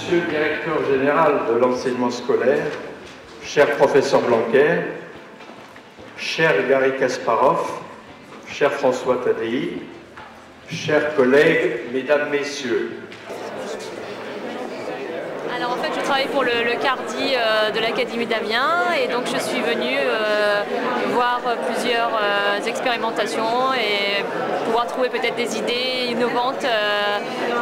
Monsieur le directeur général de l'enseignement scolaire, cher professeur Blanquer, cher Gary Kasparov, cher François Tadei, chers collègues, mesdames, messieurs. Alors en fait je travaille pour le CARDI de l'Académie d'Amiens et donc je suis venue voir plusieurs expérimentations et pouvoir trouver peut-être des idées innovantes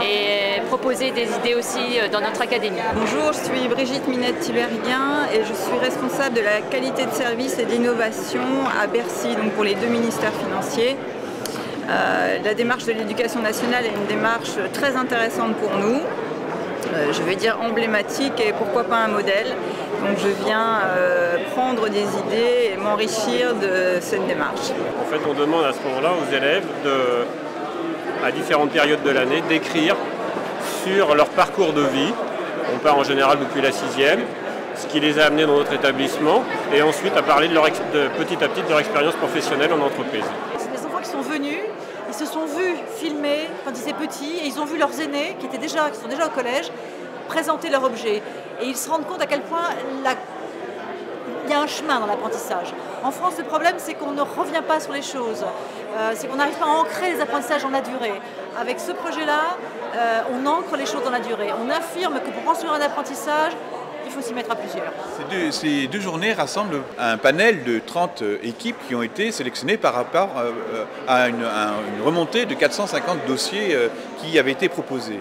et proposer des idées aussi dans notre académie. Bonjour, je suis Brigitte Minette-Tiberghien et je suis responsable de la qualité de service et d'innovation à Bercy, donc pour les deux ministères financiers. La démarche de l'éducation nationale est une démarche très intéressante pour nous. Je vais dire emblématique et pourquoi pas un modèle. Donc je viens prendre des idées et m'enrichir de cette démarche. En fait, on demande à ce moment-là aux élèves, à différentes périodes de l'année, d'écrire sur leur parcours de vie. On part en général depuis la 6e, ce qui les a amenés dans notre établissement, et ensuite à parler petit à petit de leur expérience professionnelle en entreprise. Les enfants qui sont venus, ils se sont vus filmer quand ils étaient petits et ils ont vu leurs aînés qui sont déjà au collège présenter leur objet. Et ils se rendent compte à quel point il y a un chemin dans l'apprentissage. En France, le problème, c'est qu'on ne revient pas sur les choses. C'est qu'on n'arrive pas à ancrer les apprentissages dans la durée. Avec ce projet-là, on ancre les choses dans la durée. On affirme que pour construire un apprentissage, il faut s'y mettre à plusieurs. Ces deux journées rassemblent un panel de 30 équipes qui ont été sélectionnées par rapport à une remontée de 450 dossiers qui avaient été proposés.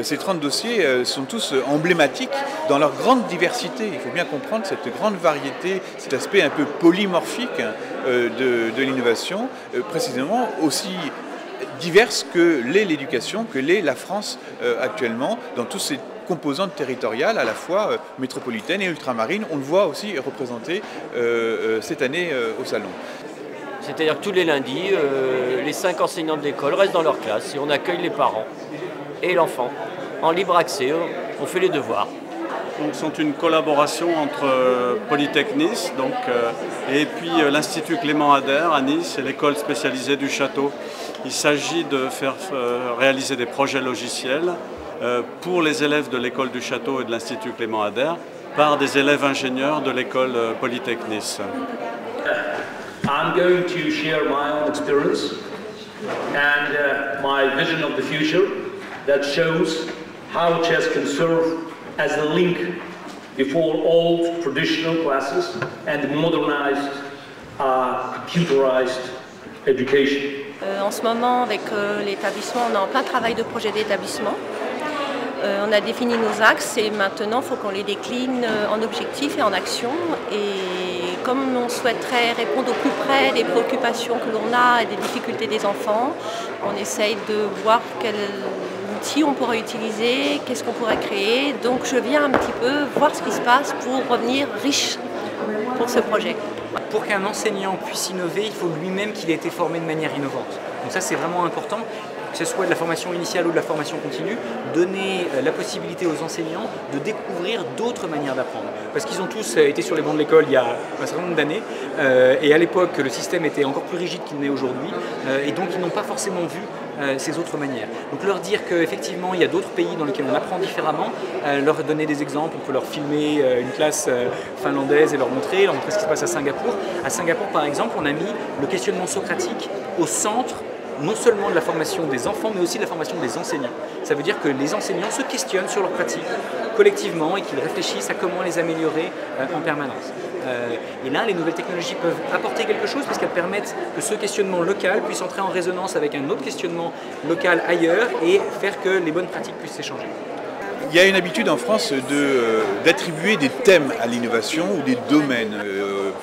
Ces 30 dossiers sont tous emblématiques dans leur grande diversité. Il faut bien comprendre cette grande variété, cet aspect un peu polymorphique de l'innovation, précisément aussi diverse que l'est l'éducation, que l'est la France actuellement, dans tous ces composantes territoriales à la fois métropolitaines et ultramarines. On le voit aussi représenté cette année au Salon. C'est-à-dire que tous les lundis, les 5 enseignants de l'école restent dans leur classe et on accueille les parents et l'enfant en libre accès, on fait les devoirs. Donc, c'est une collaboration entre Polytechnis et puis l'Institut Clément Ader à Nice et l'école spécialisée du Château. Il s'agit de faire réaliser des projets logiciels pour les élèves de l'école du Château et de l'Institut Clément Ader par des élèves ingénieurs de l'école Polytechnis. I'm going to share my own experience and my vision of the future that shows how chess can serve as a link before old traditional classes and modernized, computerized education. En ce moment, avec l'établissement, on est en plein travail de projet d'établissement. On a défini nos axes et maintenant, il faut qu'on les décline en objectifs et en actions. Et comme on souhaiterait répondre au plus près des préoccupations que l'on a et des difficultés des enfants, on essaye de voir quels outils on pourrait utiliser, qu'est-ce qu'on pourrait créer. Donc je viens un petit peu voir ce qui se passe pour revenir riche pour ce projet. Pour qu'un enseignant puisse innover, il faut lui-même qu'il ait été formé de manière innovante. Donc ça, c'est vraiment important, que ce soit de la formation initiale ou de la formation continue, donner la possibilité aux enseignants de découvrir d'autres manières d'apprendre. Parce qu'ils ont tous été sur les bancs de l'école il y a un certain nombre d'années, et à l'époque, le système était encore plus rigide qu'il n'est aujourd'hui, et donc ils n'ont pas forcément vu ces autres manières. Donc leur dire qu'effectivement il y a d'autres pays dans lesquels on apprend différemment, leur donner des exemples, on peut leur filmer une classe finlandaise et leur montrer ce qui se passe à Singapour. À Singapour par exemple, on a mis le questionnement socratique au centre non seulement de la formation des enfants, mais aussi de la formation des enseignants. Ça veut dire que les enseignants se questionnent sur leurs pratiques collectivement et qu'ils réfléchissent à comment les améliorer en permanence. Et là, les nouvelles technologies peuvent apporter quelque chose parce qu'elles permettent que ce questionnement local puisse entrer en résonance avec un autre questionnement local ailleurs et faire que les bonnes pratiques puissent s'échanger. Il y a une habitude en France d'attribuer des thèmes à l'innovation ou des domaines.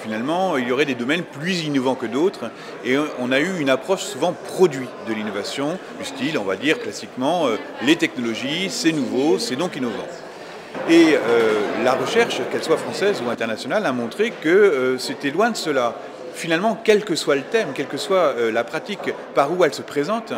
Finalement, il y aurait des domaines plus innovants que d'autres et on a eu une approche souvent produit de l'innovation, du style, on va dire classiquement, les technologies, c'est nouveau, c'est donc innovant. Et la recherche, qu'elle soit française ou internationale, a montré que c'était loin de cela. Finalement, quel que soit le thème, quelle que soit la pratique par où elle se présente,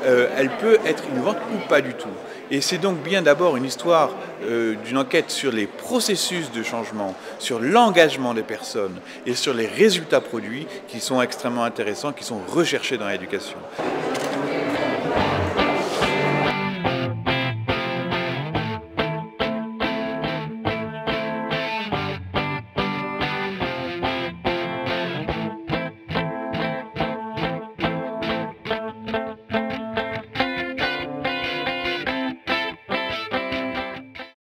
elle peut être innovante ou pas du tout. Et c'est donc bien d'abord une histoire d'une enquête sur les processus de changement, sur l'engagement des personnes et sur les résultats produits qui sont extrêmement intéressants, qui sont recherchés dans l'éducation.